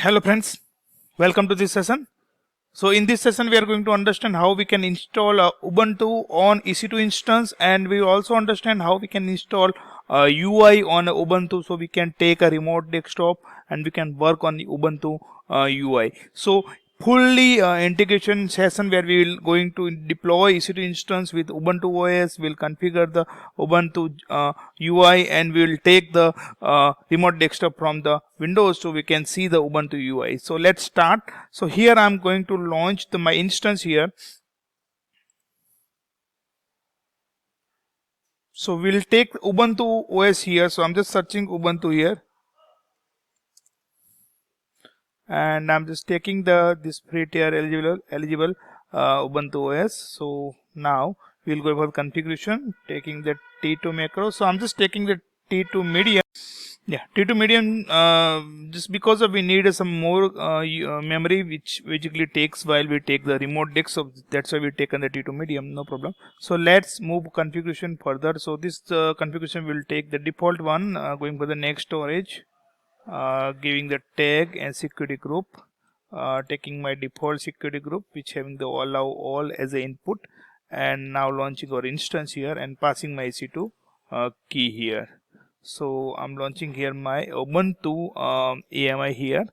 Hello friends, welcome to this session. So in this session we are going to understand how we can install Ubuntu on EC2 instance, and we also understand how we can install UI on Ubuntu, so we can take a remote desktop and we can work on the Ubuntu UI. So fully integration session where we will going to deploy EC2 instance with Ubuntu OS. We'll configure the Ubuntu UI and we will take the remote desktop from the Windows so we can see the Ubuntu UI. So let's start. So here I'm going to launch my instance here. So we'll take Ubuntu OS here. So I'm just searching Ubuntu here, and I'm just taking this free tier eligible Ubuntu OS. So now we'll go for configuration, taking the T2 macro. So I'm just taking the T2 medium. Yeah, T2 medium, just because we need some more memory, which basically takes while we take the remote desk. So that's why we taken the T2 medium, no problem. So let's move configuration further. So this configuration will take the default one, going for the next storage, giving the tag and security group, taking my default security group, which having the allow all as a input, and now launching our instance here and passing my EC2 key here. So I'm launching here my Ubuntu AMI here,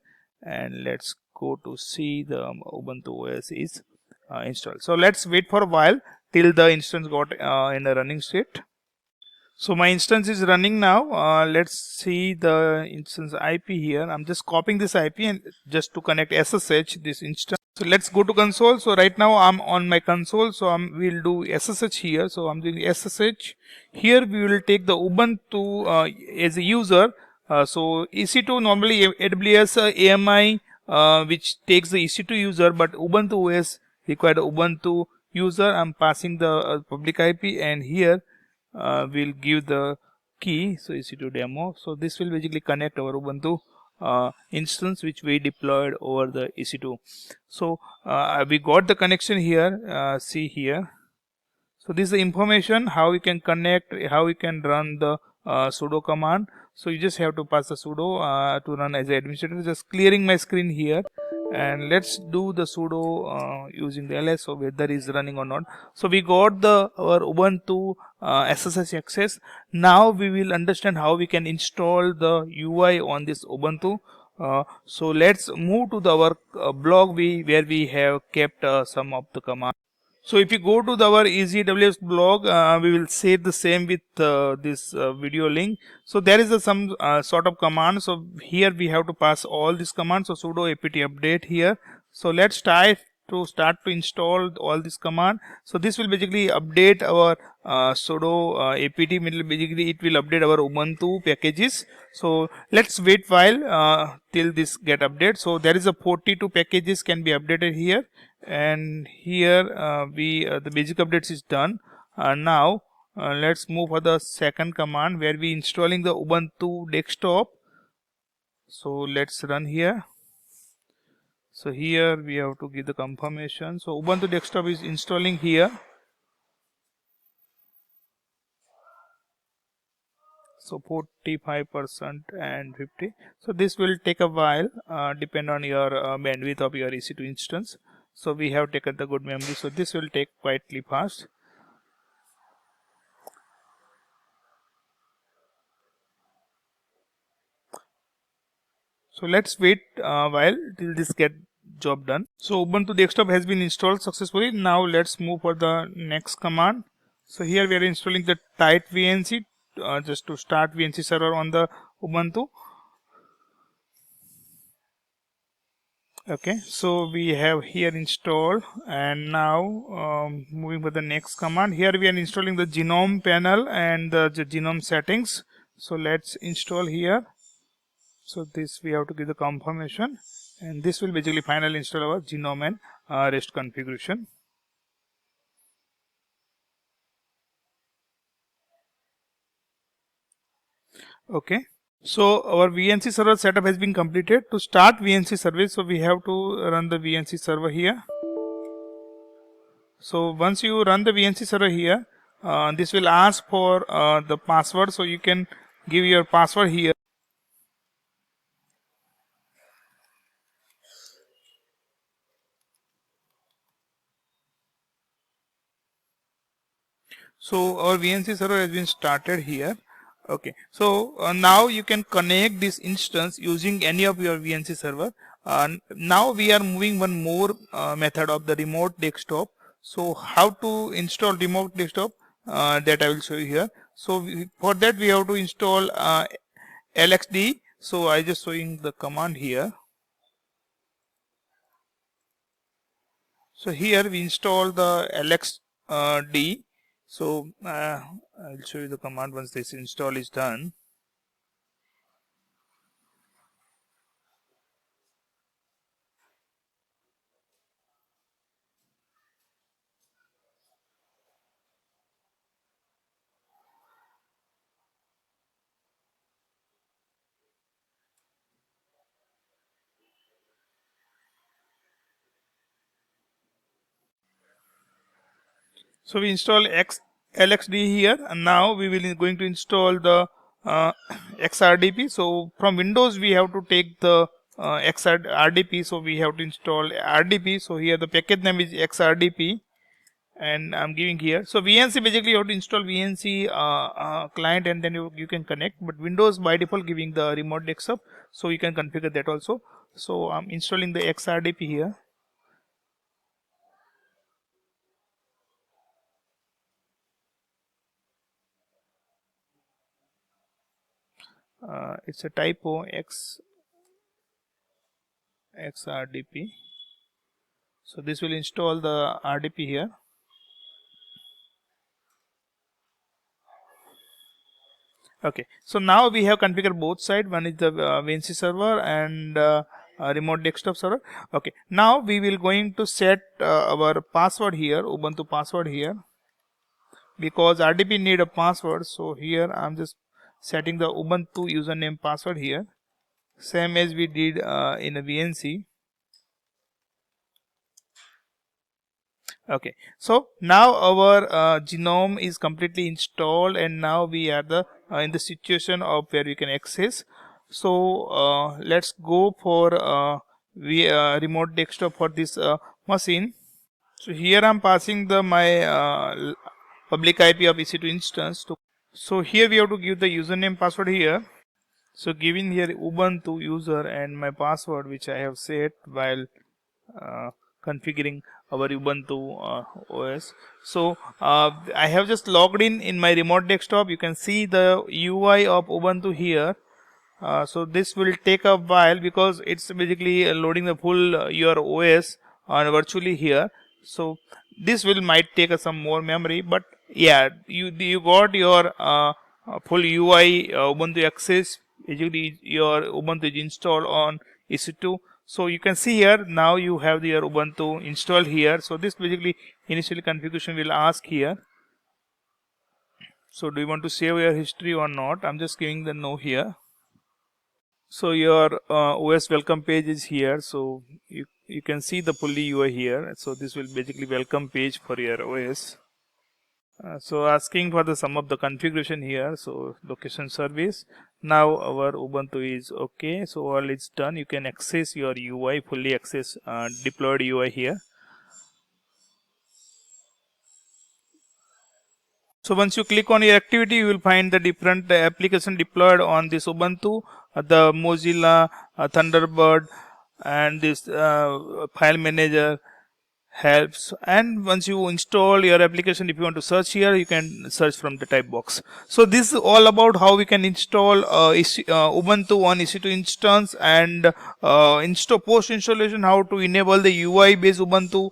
and let's go to see the Ubuntu OS is installed. So let's wait for a while till the instance got in a running state. So my instance is running now. Let's see the instance IP here. I'm just copying this IP and just to connect SSH this instance. So let's go to console. So right now I'm on my console. So we'll do SSH here. So I'm doing SSH. Here we will take the Ubuntu as a user. So EC2 normally AWS AMI which takes the EC2 user, but Ubuntu OS required Ubuntu user. I'm passing the public IP, and here we'll give the key, so EC2 demo. So this will basically connect our Ubuntu instance which we deployed over the EC2. So we got the connection here, see here. So this is the information how we can connect, how we can run the sudo command. So you just have to pass the sudo to run as an administrator. Just clearing my screen here, and let's do the sudo using the ls, so whether is running or not. So we got our Ubuntu SSH access. Now we will understand how we can install the UI on this Ubuntu. So let's move to our blog where we have kept some of the commands. So if you go to our EasyAWS blog, we will say the same with this video link. So there is some sort of command. So here we have to pass all these commands. So sudo apt update here. So let's try to start to install all this command. So this will basically update our sudo apt. Basically it will update our Ubuntu packages. So let's wait while till this get updated. So there is a 42 packages can be updated here, and here the basic updates is done. Now let's move for the second command where we installing the Ubuntu desktop. So let's run here. So here we have to give the confirmation. So Ubuntu desktop is installing here. So 45% and 50. So this will take a while, depend on your bandwidth of your EC2 instance. So we have taken the good memory. So this will take quietly fast. So let's wait while till this get job done. So Ubuntu desktop has been installed successfully. Now let's move for the next command. So here we are installing the tight VNC just to start VNC server on the Ubuntu. Okay, so we have here installed, and now moving for the next command. Here we are installing the genome panel and the genome settings. So let's install here. So this we have to give the confirmation, and this will basically finally install our genome and rest configuration. Okay, so our VNC server setup has been completed. To start VNC service, so we have to run the VNC server here. So once you run the VNC server here, this will ask for the password. So you can give your password here. So our VNC server has been started here. Okay, so now you can connect this instance using any of your VNC server. Now we are moving one more method of the remote desktop. So how to install remote desktop, that I will show you here. So for that we have to install LXD. So I just showing the command here. So here we install the LXD. So I'll show you the command once this install is done. So we install LXD here, and now we will going to install the XRDP. So from Windows we have to take the XRDP. So we have to install RDP. So here the package name is XRDP, and I'm giving here. So VNC, basically you have to install VNC client, and then you can connect. But Windows by default giving the remote desktop, so you can configure that also. So I'm installing the XRDP here. It's a typo, XRDP. So this will install the RDP here. Okay, so now we have configured both side. One is the VNC server and remote desktop server. Okay, now we will going to set our password here, Ubuntu password here, because RDP need a password. So here I'm just setting the Ubuntu username password here, same as we did in a VNC. Okay, so now our GNOME is completely installed, and now we are the in the situation of where we can access. So let's go for remote desktop for this machine. So here I'm passing the my public IP of EC2 instance to. So here we have to give the username password here. So giving here Ubuntu user and my password, which I have set while configuring our Ubuntu OS. So I have just logged in my remote desktop. You can see the UI of Ubuntu here. So this will take a while because it's basically loading the full your OS virtually here. So this will might take some more memory, but yeah, you got your full UI Ubuntu access. Basically your Ubuntu is installed on EC2. So you can see here now you have your Ubuntu installed here. So this basically initial configuration will ask here. So do you want to save your history or not? I'm just giving the no here. So your OS welcome page is here. So you can see the fully UI here. So this will basically welcome page for your OS. So asking for the sum of the configuration here. So location service. Now our Ubuntu is okay. So all is done. You can access your UI, fully access deployed UI here. So once you click on your activity, you will find the different application deployed on this Ubuntu, the Mozilla, Thunderbird, and this file manager helps. And once you install your application, if you want to search here, you can search from the type box. So this is all about how we can install Ubuntu on EC2 instance, and install post installation, how to enable the UI based Ubuntu,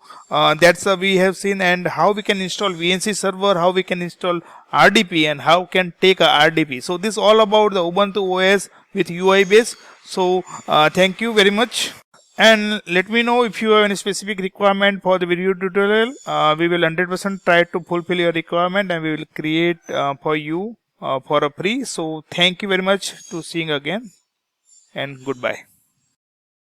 that's we have seen, and how we can install VNC server, how we can install RDP, and how can take a RDP. So this is all about the Ubuntu OS with UI base. So thank you very much. And let me know if you have any specific requirement for the video tutorial. We will 100% try to fulfill your requirement, and we will create for you for a free. So thank you very much, to seeing again, and goodbye.